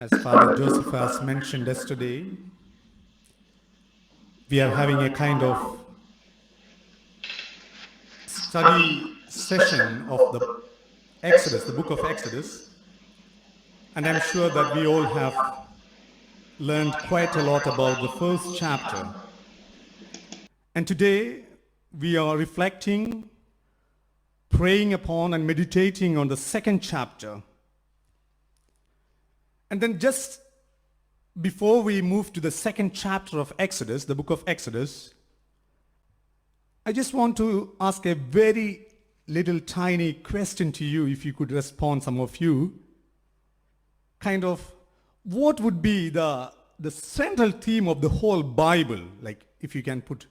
As Father Joseph has mentioned yesterday, we are having a kind of study session of the Exodus, the book of Exodus, and I'm sure that we all have learned quite a lot about the first chapter. And today we are reflecting, praying upon, and meditating on the second chapter. And then just before we move to the second chapter of Exodus, the book of Exodus, I just want to ask a very little tiny question to you, if you could respond, some of you. Kind of, what would be the central theme of the whole Bible? Like, if you can put,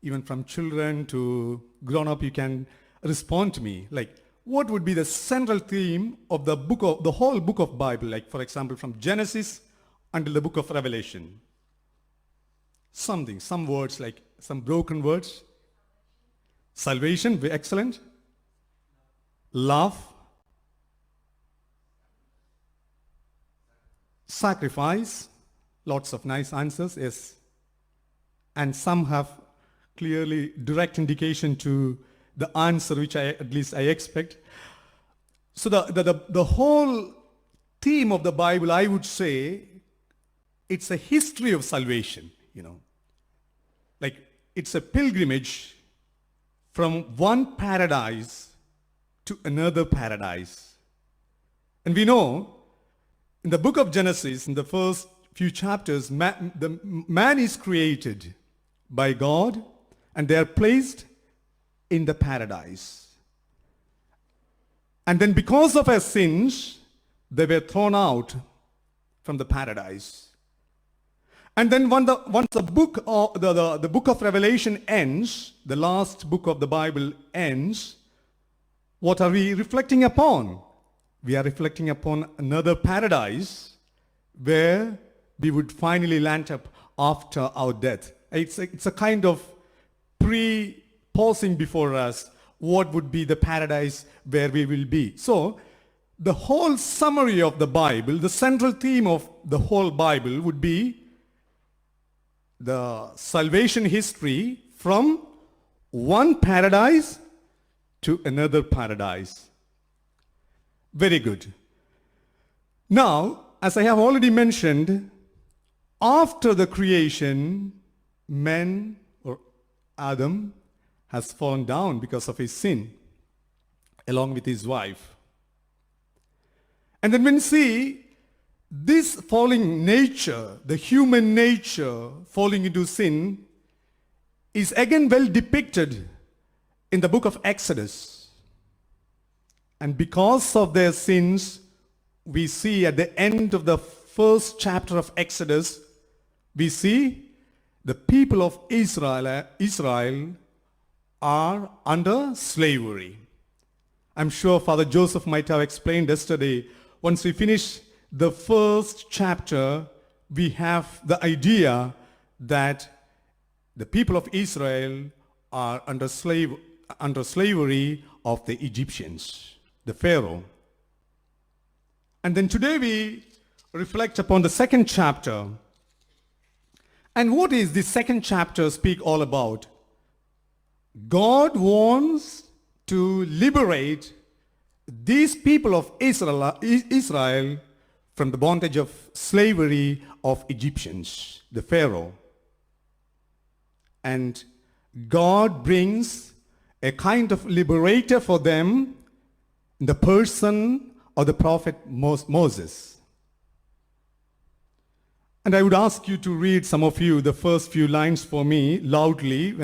even from children to grown up, you can respond to me. Like, what would be the central theme of the whole book of Bible? Like, for example, from Genesis until the book of Revelation. Something, some words, like some broken words. Salvation, excellent. Love. Sacrifice, lots of nice answers, yes. And some have clearly direct indication to the answer, which at least I expect. So the whole theme of the Bible, I would say, it's a history of salvation, Like, it's a pilgrimage from one paradise to another paradise. And we know, in the book of Genesis, in the first few chapters, man is created by God, and they are placed in the paradise. And then because of our sins, they were thrown out from the paradise. And then once the book of Revelation ends, the last book of the Bible ends, what are we reflecting upon? We are reflecting upon another paradise where we would finally land up after our death. It's a kind of pausing before us what would be the paradise where we will be. So the whole summary of the Bible, the central theme of the whole Bible would be the salvation history from one paradise to another paradise. Very good. Now, as I have already mentioned, after the creation, man, or Adam, has fallen down because of his sin, along with his wife. And then when we see this falling nature, the human nature falling into sin, is again well depicted in the book of Exodus. And because of their sins, we see at the end of the first chapter of Exodus, we see the people of Israel are under slavery. I'm sure Father Joseph might have explained yesterday, once we finish the first chapter, we have the idea that the people of Israel are under slavery of the Egyptians, the Pharaoh. And then today we reflect upon the second chapter. And what is the second chapter speak all about? God wants to liberate these people of Israel from the bondage of slavery of Egyptians, the Pharaoh. And God brings a kind of liberator for them in the person of the prophet Moses. And I would ask you to read, some of you, the first few lines for me loudly.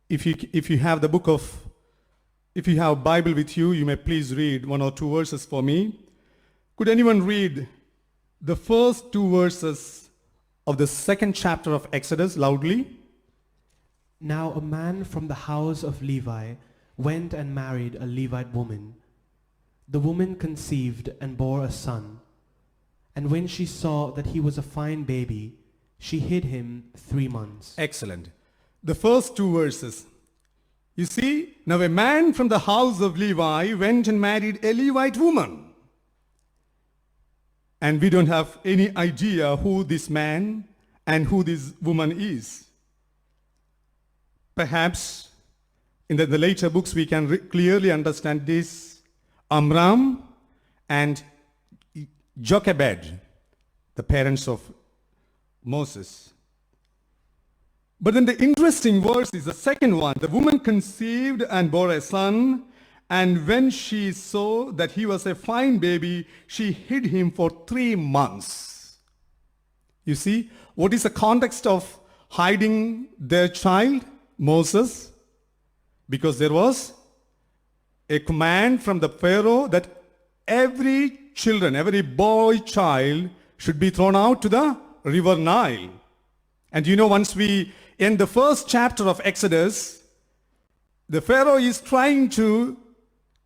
If you have if you have Bible with you, you may please read one or two verses for me. Could anyone read the first two verses of the second chapter of Exodus loudly? Now a man from the house of Levi went and married a Levite woman. The woman conceived and bore a son. And when she saw that he was a fine baby, she hid him 3 months. Excellent. The first two verses. You see, now a man from the house of Levi went and married a Levite woman. And we don't have any idea who this man and who this woman is. Perhaps in the later books we can clearly understand this Amram and Jochebed, the parents of Moses. But then the interesting verse is the second one. The woman conceived and bore a son, and when she saw that he was a fine baby, she hid him for 3 months. You see, what is the context of hiding their child, Moses? Because there was a command from the Pharaoh that every boy child should be thrown out to the river Nile. And you know, once we end the first chapter of Exodus, the Pharaoh is trying to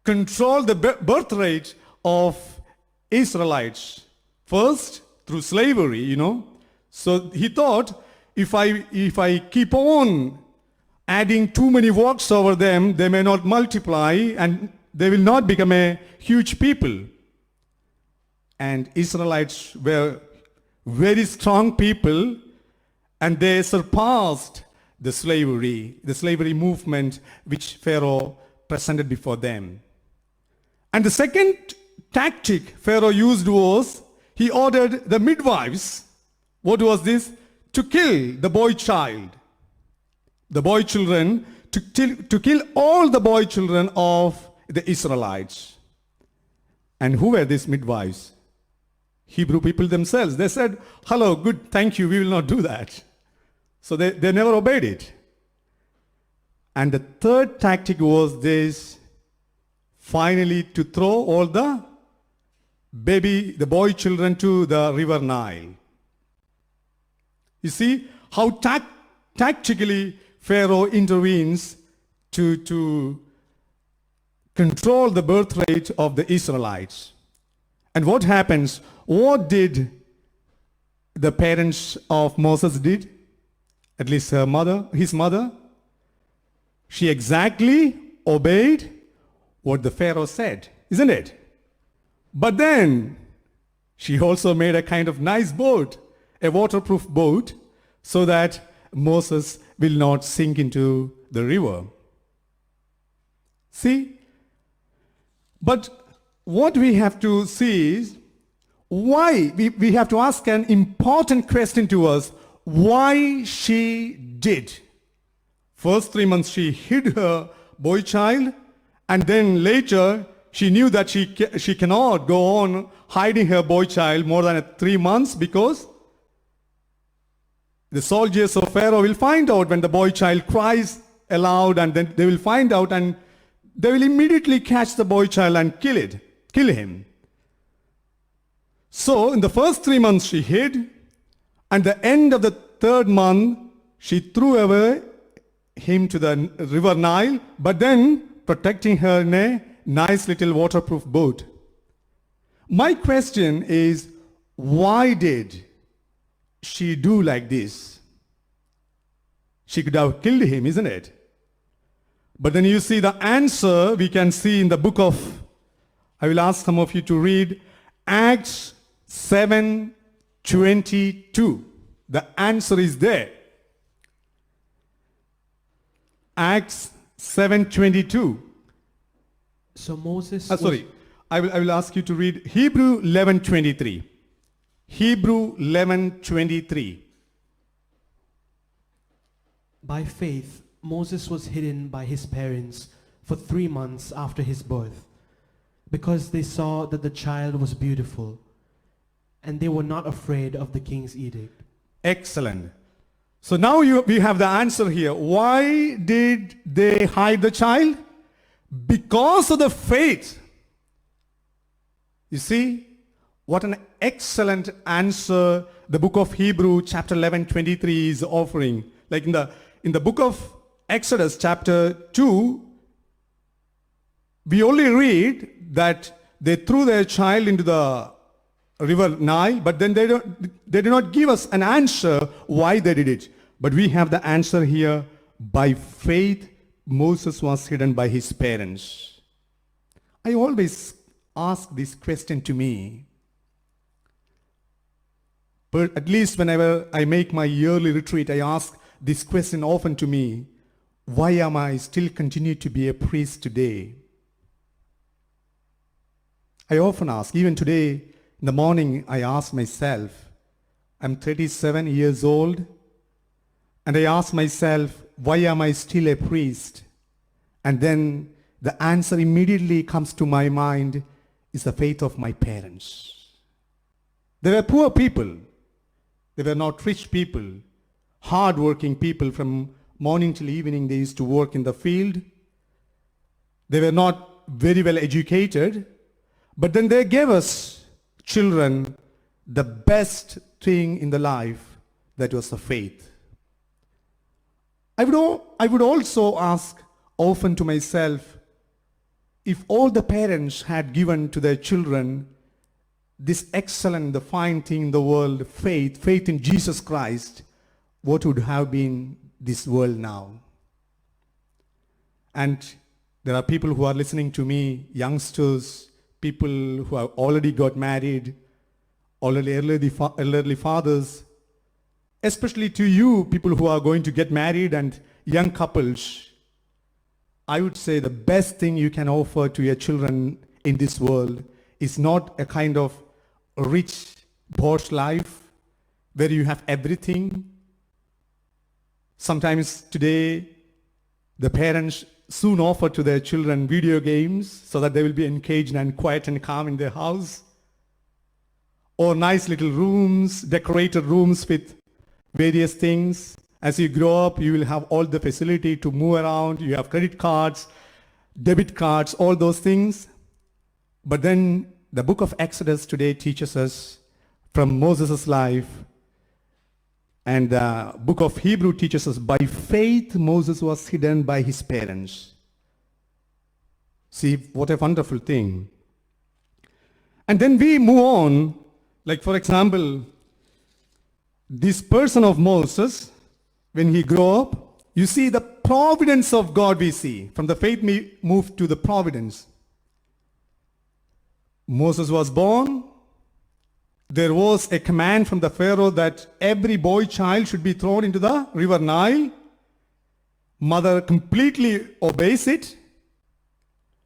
control the birth rate of Israelites. First, through slavery, you know. So he thought, if I keep on adding too many works over them, they may not multiply and they will not become a huge people. And Israelites were very strong people, and they surpassed the slavery movement which Pharaoh presented before them. And the second tactic Pharaoh used was, he ordered the midwives, what was this? To kill the boy child. The boy children, to kill all the boy children of the Israelites. And who were these midwives? Hebrew people themselves. They said, hello, good, thank you, we will not do that. So they never obeyed it. And the third tactic was this, finally to throw all the boy children to the river Nile. You see how tactically Pharaoh intervenes to control the birth rate of the Israelites. And what happens? What did the parents of Moses did? At least his mother. She exactly obeyed what the Pharaoh said, isn't it? But then she also made a kind of nice boat, a waterproof boat, so that Moses will not sink into the river. See? But what we have to see is, why? We have to ask an important question to us. Why she did. First 3 months she hid her boy child, and then later she knew that she cannot go on hiding her boy child more than 3 months, because the soldiers of Pharaoh will find out when the boy child cries aloud, and then they will find out and they will immediately catch the boy child and kill him. So in the first 3 months she hid, and the end of the 3rd month she threw away him to the river Nile, but then protecting her in a nice little waterproof boat. My question is, why did she do like this? She could have killed him, isn't it? But then you see the answer we can see in the book of, I will ask some of you to read Acts 7:22. The answer is there. Acts 7:22. So Moses I will ask you to read Hebrew 11:23. Hebrew 11:23. By faith, Moses was hidden by his parents for 3 months after his birth, because they saw that the child was beautiful, and they were not afraid of the king's edict. Excellent. So now we have the answer here. Why did they hide the child? Because of the faith. You see, what an excellent answer the book of Hebrew chapter 11:23 is offering. Like in the book of Exodus chapter 2, we only read that they threw their child into the river Nile, but then they do not give us an answer why they did it. But we have the answer here. By faith, Moses was hidden by his parents. I always ask this question to me. At least whenever I make my yearly retreat, I ask this question often to me: why am I still continue to be a priest today? I often ask, even today in the morning, I ask myself, I'm 37 years old, and I ask myself, why am I still a priest? And then the answer immediately comes to my mind is the faith of my parents. They were poor people. They were not rich people, hard-working people. From morning till evening, they used to work in the field. They were not very well educated, but then they gave us children the best thing in the life, that was the faith. I would also ask often to myself, if all the parents had given to their children this excellent, the fine thing in the world, faith in Jesus Christ, what would have been this world now? And there are people who are listening to me, youngsters, people who have already got married, already elderly fathers, especially to you, people who are going to get married and young couples. I would say the best thing you can offer to your children in this world is not a kind of rich, posh life where you have everything. Sometimes today, the parents soon offer to their children video games so that they will be engaged and quiet and calm in their house. Or nice little rooms, decorated rooms with various things. As you grow up, you will have all the facility to move around. You have credit cards, debit cards, all those things. But then the book of Exodus today teaches us from Moses' life, and the book of Hebrew teaches us, by faith Moses was hidden by his parents. See, what a wonderful thing. And then we move on, like for example, this person of Moses, when he grew up, you see the providence of God we see. From the faith we move to the providence. Moses was born. There was a command from the Pharaoh that every boy child should be thrown into the river Nile. Mother completely obeys it.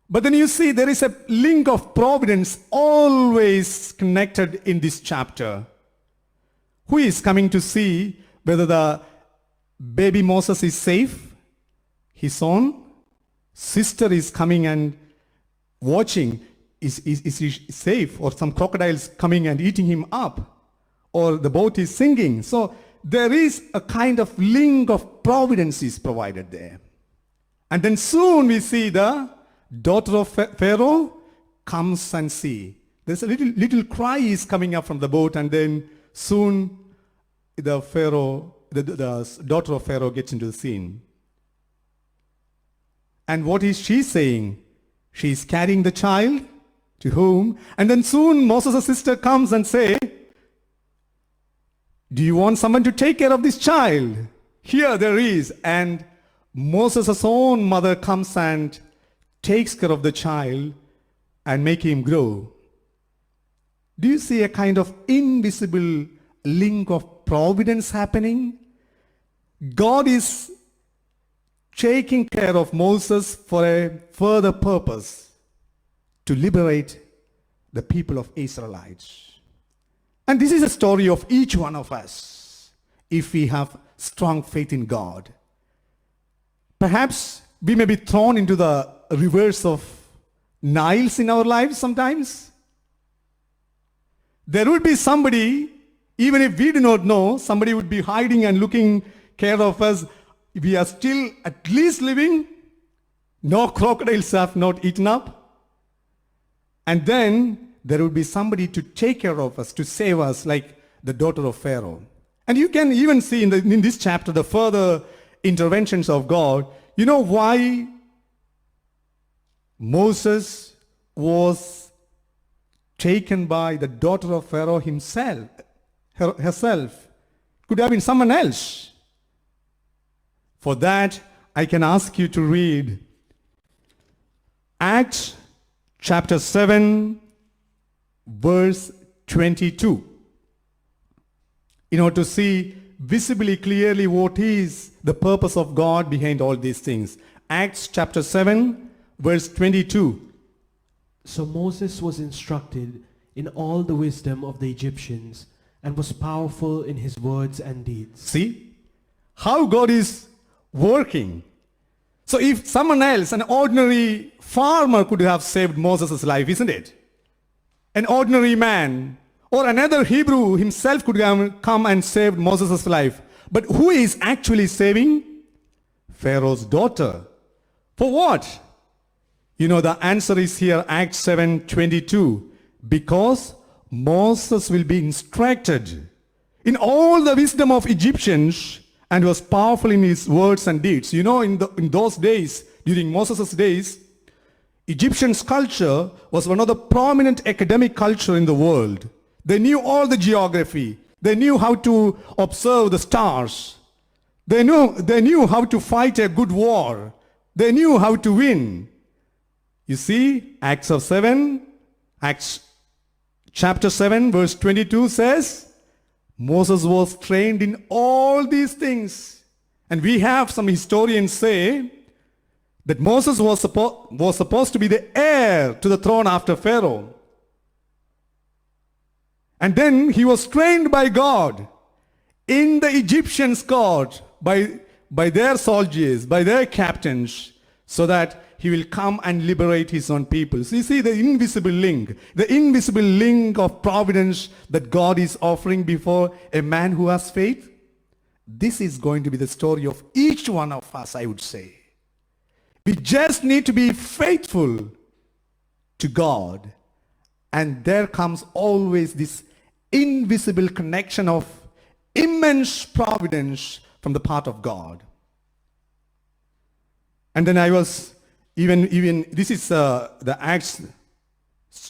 But then you see there is a link of providence always connected in this chapter. Who is coming to see whether the baby Moses is safe? His own sister is coming and watching. Is he safe? Or some crocodiles coming and eating him up? Or the boat is sinking. So there is a kind of link of providence is provided there. And then soon we see the daughter of Pharaoh comes and see. There's a little cry is coming up from the boat, and then soon the daughter of Pharaoh gets into the scene. And what is she saying? She's carrying the child to whom? And then soon Moses' sister comes and say, do you want someone to take care of this child? Here there is. And Moses' own mother comes and takes care of the child and make him grow. Do you see a kind of invisible link of providence happening? God is taking care of Moses for a further purpose, to liberate the people of Israelites. And this is a story of each one of us, if we have strong faith in God. Perhaps we may be thrown into the rivers of Niles in our lives sometimes. There would be somebody, even if we do not know, somebody would be hiding and looking care of us. We are still at least living. No crocodiles have not eaten up. And then there will be somebody to take care of us, to save us, like the daughter of Pharaoh. And you can even see in this chapter the further interventions of God. You know why Moses was taken by the daughter of Pharaoh herself? Could have been someone else. For that, I can ask you to read Acts chapter 7, verse 22. in order to see visibly clearly what is the purpose of God behind all these things. Acts chapter 7, verse 22. So Moses was instructed in all the wisdom of the Egyptians and was powerful in his words and deeds. See how God is working. So if someone else, an ordinary farmer, could have saved Moses' life, isn't it? An ordinary man or another Hebrew himself could have come and saved Moses' life. But who is actually saving? Pharaoh's daughter. For what? You know, the answer is here, Acts 7:22. Because Moses will be instructed in all the wisdom of Egyptians and was powerful in his words and deeds. You know, in those days, during Moses' days, Egyptian culture was one of the prominent academic culture in the world. They knew all the geography. They knew how to observe the stars. They knew how to fight a good war. They knew how to win. You see, Acts chapter 7, verse 22 says, Moses was trained in all these things. And we have some historians say that Moses was supposed to be the heir to the throne after Pharaoh. And then he was trained by God in the Egyptians' court by their soldiers, by their captains, so that he will come and liberate his own people. So you see the invisible link of providence that God is offering before a man who has faith. This is going to be the story of each one of us, I would say. We just need to be faithful to God. And there comes always this invisible connection of immense providence from the part of God. And then I was even this is the Acts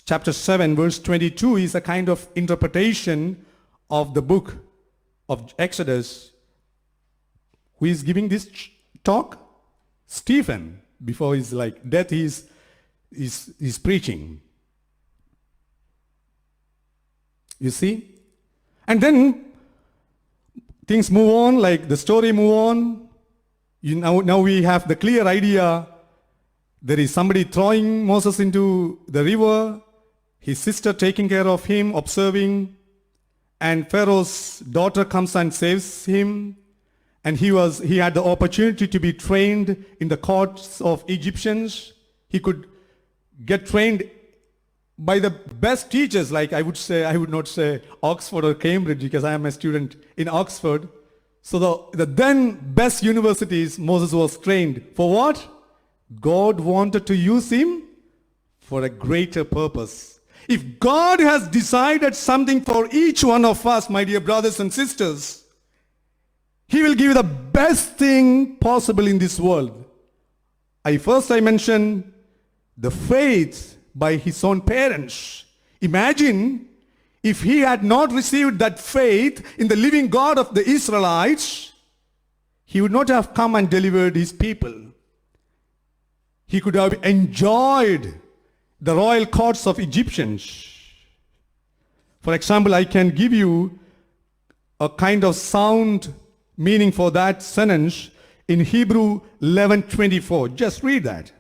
chapter 7 verse 22 is a kind of interpretation of the book of Exodus. Who is giving this talk? Stephen. Before his death, he's preaching. You see? And then things move on, like the story move on. Now we have the clear idea. There is somebody throwing Moses into the river, his sister taking care of him, observing, and Pharaoh's daughter comes and saves him. And he had the opportunity to be trained in the courts of Egyptians. He could get trained by the best teachers, like I would not say Oxford or Cambridge, because I am a student in Oxford. So the then best universities, Moses was trained. For what? God wanted to use him for a greater purpose. If God has decided something for each one of us, my dear brothers and sisters, He will give you the best thing possible in this world. I mentioned the faith by his own parents. Imagine if he had not received that faith in the living God of the Israelites, he would not have come and delivered his people. He could have enjoyed the royal courts of Egyptians. For example, I can give you a kind of sound meaning for that sentence in Hebrew 11:24. Just read that.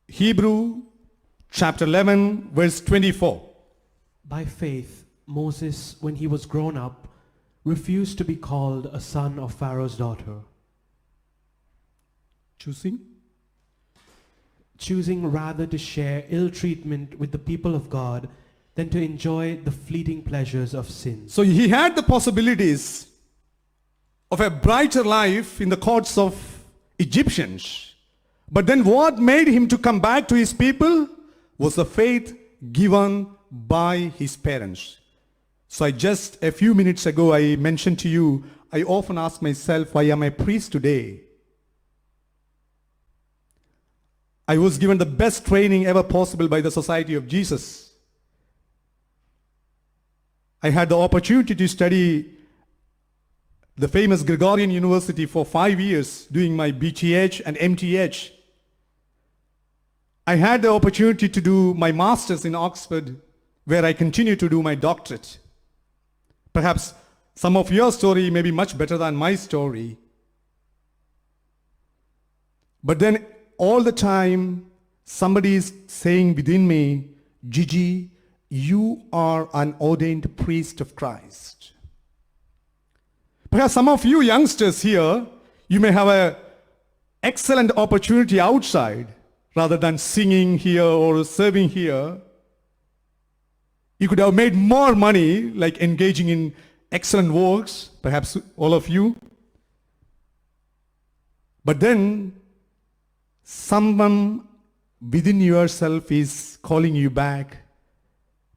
Hebrew chapter 11 verse 24. By faith, Moses, when he was grown up, refused to be called a son of Pharaoh's daughter, choosing rather to share ill treatment with the people of God than to enjoy the fleeting pleasures of sin. So he had the possibilities of a brighter life in the courts of Egyptians. But then what made him to come back to his people was the faith given by his parents. So a few minutes ago, I mentioned to you, I often ask myself, why am I a priest today? I was given the best training ever possible by the Society of Jesus. I had the opportunity to study the famous Gregorian University for 5 years, doing my BTH and MTH. I had the opportunity to do my master's in Oxford, where I continue to do my doctorate. Perhaps some of your story may be much better than my story. But then all the time, somebody is saying within me, Gigi, you are an ordained priest of Christ. Perhaps some of you youngsters here, you may have an excellent opportunity outside rather than singing here or serving here. You could have made more money like engaging in excellent works, perhaps all of you. But then someone within yourself is calling you back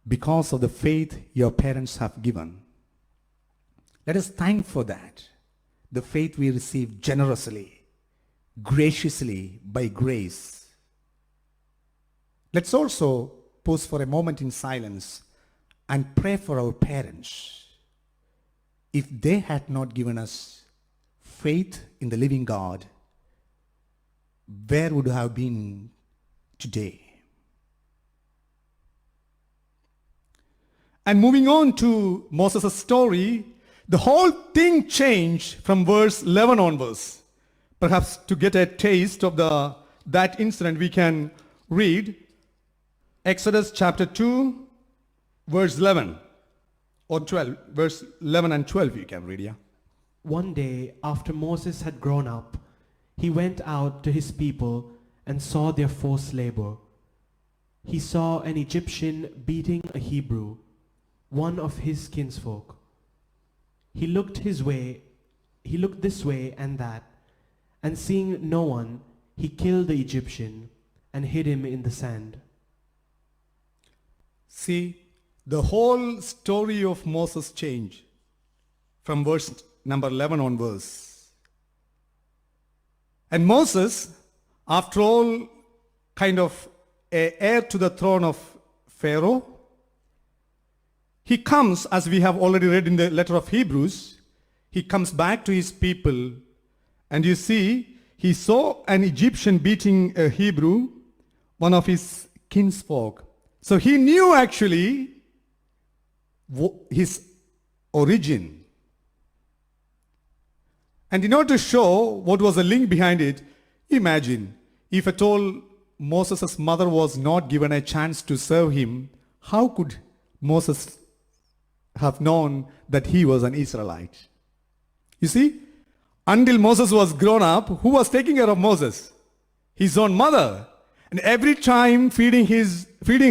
because of the faith your parents have given. Let us thank for that, the faith we receive generously, graciously, by grace. Let's also pause for a moment in silence and pray for our parents. If they had not given us faith in the living God, where would we have been today? And moving on to Moses' story, the whole thing changed from verse 11 onwards. Perhaps to get a taste of that incident, we can read Exodus chapter 2, verse 11 or 12. Verse 11 and 12 you can read, yeah. One day, after Moses had grown up, he went out to his people and saw their forced labor. He saw an Egyptian beating a Hebrew, one of his kinsfolk. He looked this way and that, and seeing no one, he killed the Egyptian and hid him in the sand. See, the whole story of Moses changed from verse number 11 onwards. And Moses, after all, kind of a heir to the throne of Pharaoh, he comes, as we have already read in the letter of Hebrews, he comes back to his people, and you see, he saw an Egyptian beating a Hebrew, one of his kinsfolk. So he knew actually his origin. And in order to show what was the link behind it, imagine if at all Moses' mother was not given a chance to serve him, how could Moses have known that he was an Israelite? You see, until Moses was grown up, who was taking care of Moses? His own mother. And every time feeding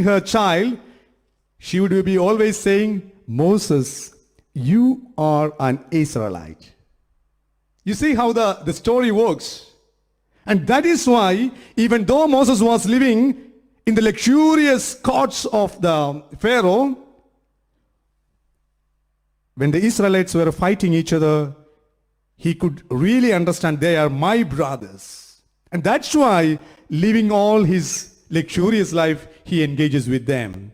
her child, she would be always saying, Moses, you are an Israelite. You see how the story works. And that is why, even though Moses was living in the luxurious courts of the Pharaoh, when the Israelites were fighting each other, he could really understand they are my brothers. And that's why, living all his luxurious life, he engages with them.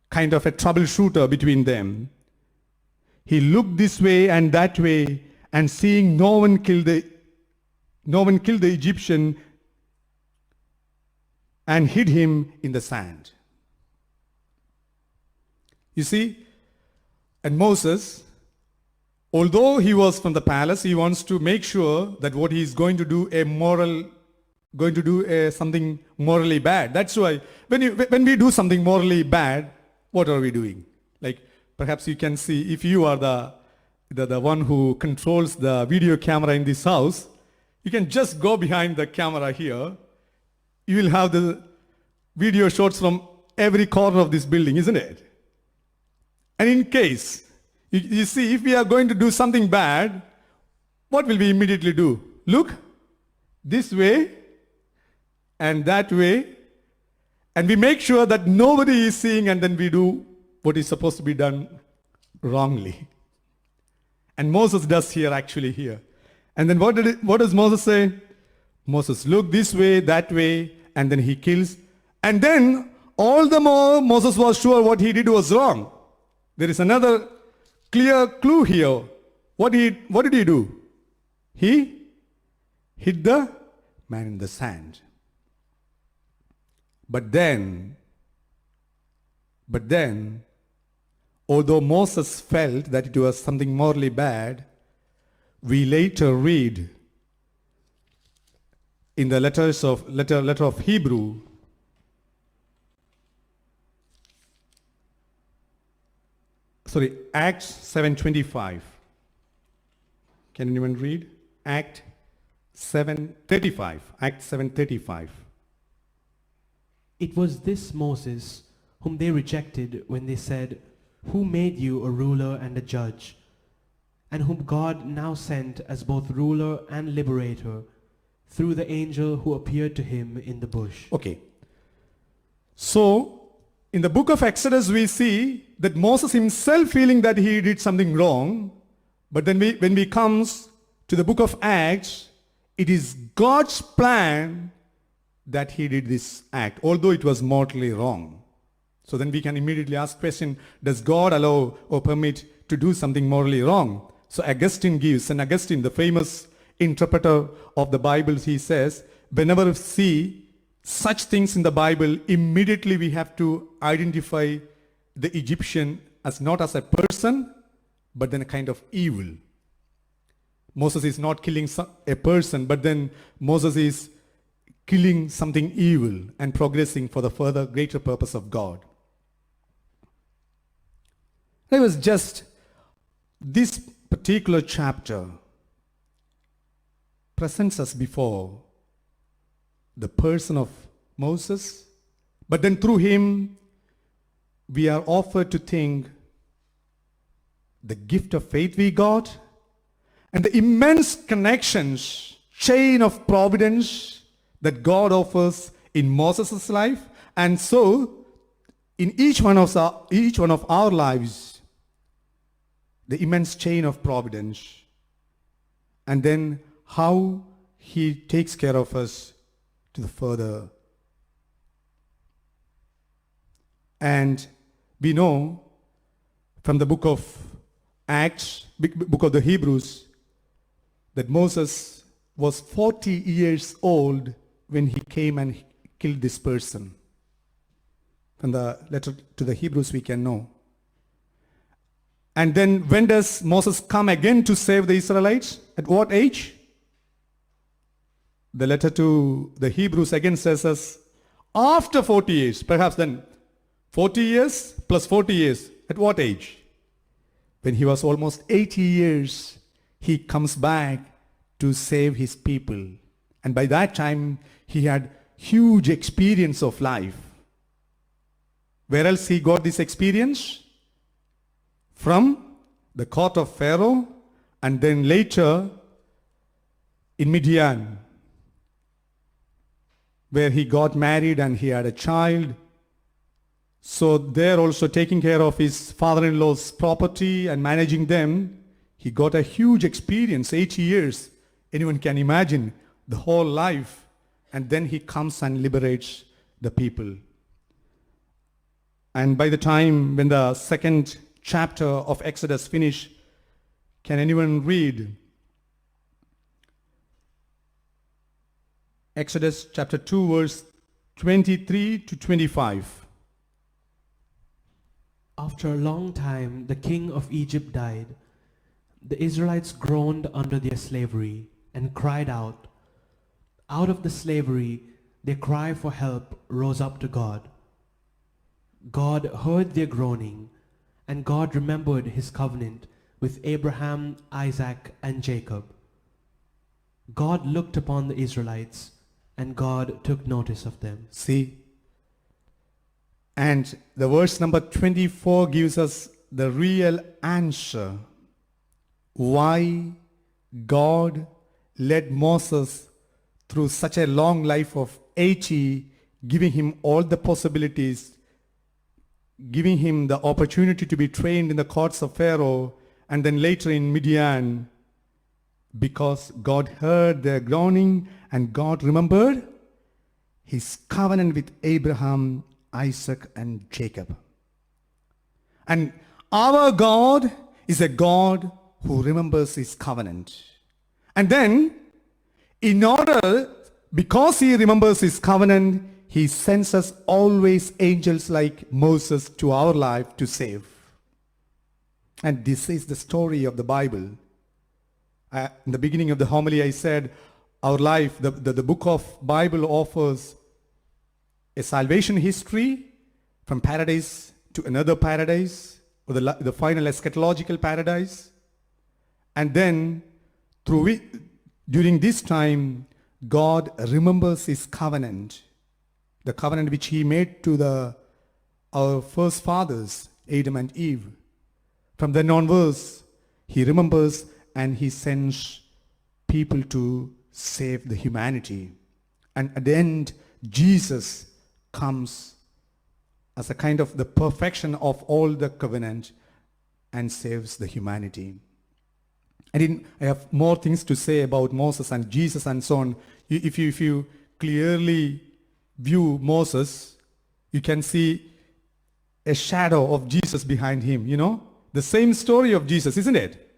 Kind of a troubleshooter between them. He looked this way and that way, and seeing no one killed the Egyptian and hid him in the sand. You see, and Moses, although he was from the palace, he wants to make sure that what he is going to do something morally bad. That's why when we do something morally bad, what are we doing? Like perhaps you can see, if you are the one who controls the video camera in this house, you can just go behind the camera here. You will have the video shots from every corner of this building, isn't it? And in case, you see, if we are going to do something bad, what will we immediately do? Look this way and that way, and we make sure that nobody is seeing, and then we do what is supposed to be done wrongly. And Moses does here. And then what does Moses say? Moses looked this way, that way, and then he kills. And then all the more Moses was sure what he did was wrong. There is another clear clue here. What did he do? He hid the man in the sand. But then, although Moses felt that it was something morally bad, we later read in the letter of Hebrew, Acts 7:25. Can anyone read? Acts 7:35. It was this Moses whom they rejected when they said, "Who made you a ruler and a judge?" And whom God now sent as both ruler and liberator through the angel who appeared to him in the bush. Okay. So, in the book of Exodus, we see that Moses himself feeling that he did something wrong. But then when we comes to the book of Acts, it is God's plan that he did this act, although it was mortally wrong. So then we can immediately ask question, does God allow or permit to do something morally wrong? So Augustine, the famous interpreter of the Bible, he says, whenever we see such things in the Bible, immediately we have to identify the Egyptian as not as a person, but then a kind of evil. Moses is not killing a person, but then Moses is killing something evil and progressing for the further greater purpose of God. It was just this particular chapter presents us before the person of Moses, but then through him we are offered to think the gift of faith we got and the immense connections, chain of providence that God offers in Moses' life, and so in each one of our lives, the immense chain of providence, and then how he takes care of us to the further. And we know from the book of Acts, book of the Hebrews, that Moses was 40 years old when he came and killed this person. From the letter to the Hebrews we can know. And then when does Moses come again to save the Israelites? At what age? The letter to the Hebrews again says us, after 40 years, perhaps then 40 years plus 40 years. At what age? When he was almost 80 years, he comes back to save his people. And by that time, he had huge experience of life. Where else he got this experience? From the court of Pharaoh, and then later in Midian, where he got married and he had a child. So there also taking care of his father-in-law's property and managing them, he got a huge experience, 80 years. Anyone can imagine the whole life. And then he comes and liberates the people. And by the time when the second chapter of Exodus finish, can anyone read Exodus chapter 2 verse 23 to 25? After a long time, the king of Egypt died. The Israelites groaned under their slavery and cried out. Out of the slavery, their cry for help rose up to God. God heard their groaning, and God remembered his covenant with Abraham, Isaac, and Jacob. God looked upon the Israelites, and God took notice of them. See? And the verse number 24 gives us the real answer why God led Moses through such a long life of 80, giving him all the possibilities, giving him the opportunity to be trained in the courts of Pharaoh, and then later in Midian, because God heard their groaning and God remembered his covenant with Abraham, Isaac, and Jacob. And our God is a God who remembers his covenant. And then, because he remembers his covenant, he sends us always angels like Moses to our life to save. And this is the story of the Bible. In the beginning of the homily, I said our life, the book of Bible offers a salvation history from paradise to another paradise, or the final eschatological paradise. And then through it, during this time, God remembers his covenant, the covenant which he made to our first fathers, Adam and Eve. From then onwards, he remembers and he sends people to save the humanity. And at the end, Jesus comes as a kind of the perfection of all the covenant and saves the humanity. And I have more things to say about Moses and Jesus and so on. If you clearly view Moses, you can see a shadow of Jesus behind him, you know. The same story of Jesus, isn't it?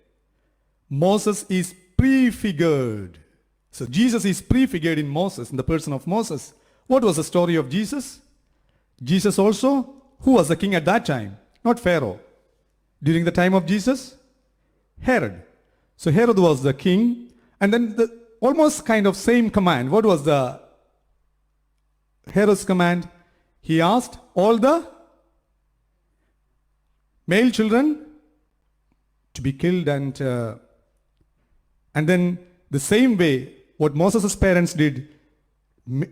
Moses is prefigured. So Jesus is prefigured in Moses, in the person of Moses. What was the story of Jesus? Jesus also, who was the king at that time? Not Pharaoh. During the time of Jesus? Herod. So Herod was the king, and then the almost kind of same command. What was the Herod's command? He asked all the male children to be killed, and then the same way what Moses' parents did,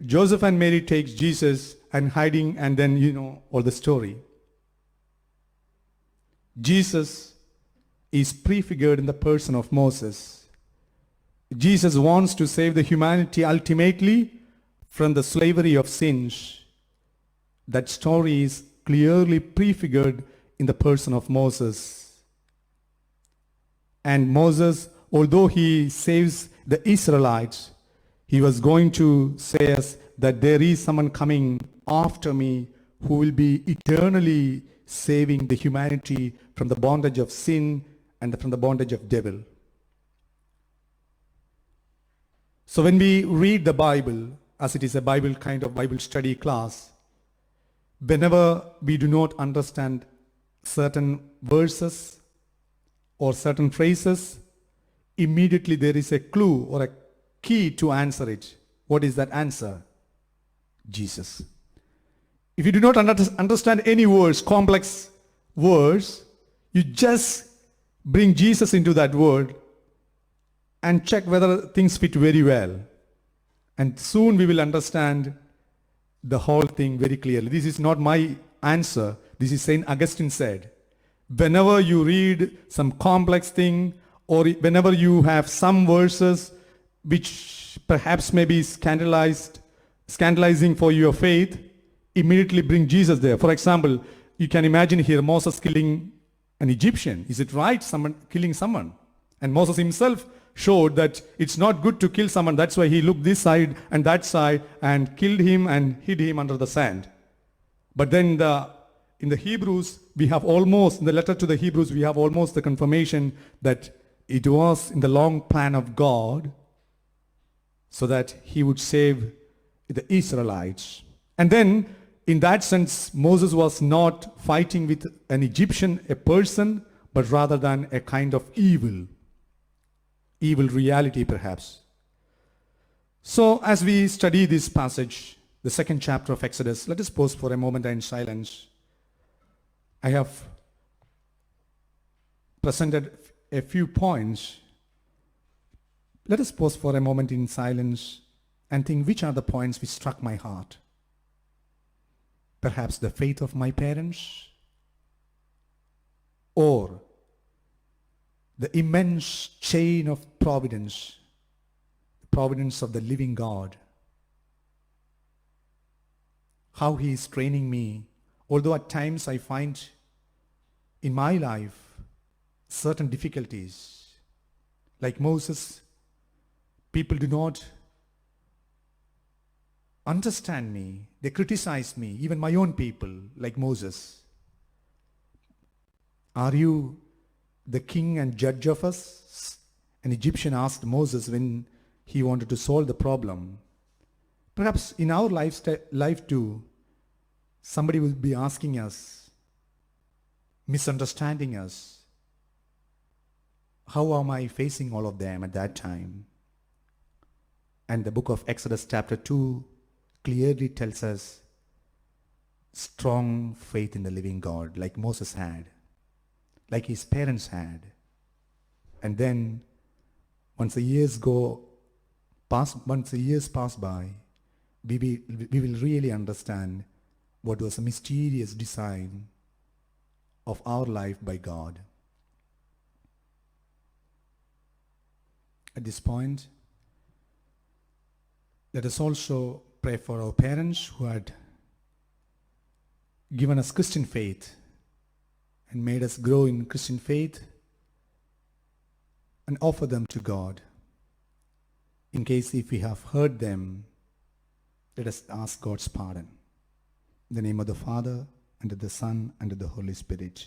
Joseph and Mary takes Jesus and hiding, and then you know all the story. Jesus is prefigured in the person of Moses. Jesus wants to save the humanity ultimately from the slavery of sins. That story is clearly prefigured in the person of Moses. And Moses, although he saves the Israelites, he was going to say us that there is someone coming after me who will be eternally saving the humanity from the bondage of sin and from the bondage of devil. So when we read the Bible, as it is a Bible kind of Bible study class, whenever we do not understand certain verses or certain phrases, immediately there is a clue or a key to answer it. What is that answer? Jesus. If you do not understand any words, complex words, you just bring Jesus into that word and check whether things fit very well. And soon we will understand the whole thing very clearly. This is not my answer. This is Saint Augustine said. Whenever you read some complex thing, or whenever you have some verses which perhaps may be scandalizing for your faith, immediately bring Jesus there. For example, you can imagine here Moses killing an Egyptian. Is it right, someone killing someone? And Moses himself showed that it's not good to kill someone. That's why he looked this side and that side and killed him and hid him under the sand. But then in the Hebrews, we have almost, in the letter to the Hebrews, we have almost the confirmation that it was in the long plan of God so that he would save the Israelites. And then, in that sense, Moses was not fighting with an Egyptian, a person, but rather than a kind of evil reality perhaps. So as we study this passage, the second chapter of Exodus, let us pause for a moment in silence. I have presented a few points. Let us pause for a moment in silence and think, which are the points which struck my heart? Perhaps the faith of my parents, or the immense chain of providence, the providence of the living God. How he is training me, although at times I find in my life certain difficulties. Like Moses, people do not understand me. They criticize me, even my own people, like Moses. Are you the king and judge of us? An Egyptian asked Moses when he wanted to solve the problem. Perhaps in our life too, somebody will be asking us, misunderstanding us, how am I facing all of them at that time? And the book of Exodus chapter 2 clearly tells us strong faith in the living God, like Moses had, like his parents had. And then once the years pass by, we will really understand what was a mysterious design of our life by God. At this point, let us also pray for our parents who had given us Christian faith and made us grow in Christian faith, and offer them to God. In case if we have hurt them, let us ask God's pardon. In the name of the Father, and of the Son, and of the Holy Spirit.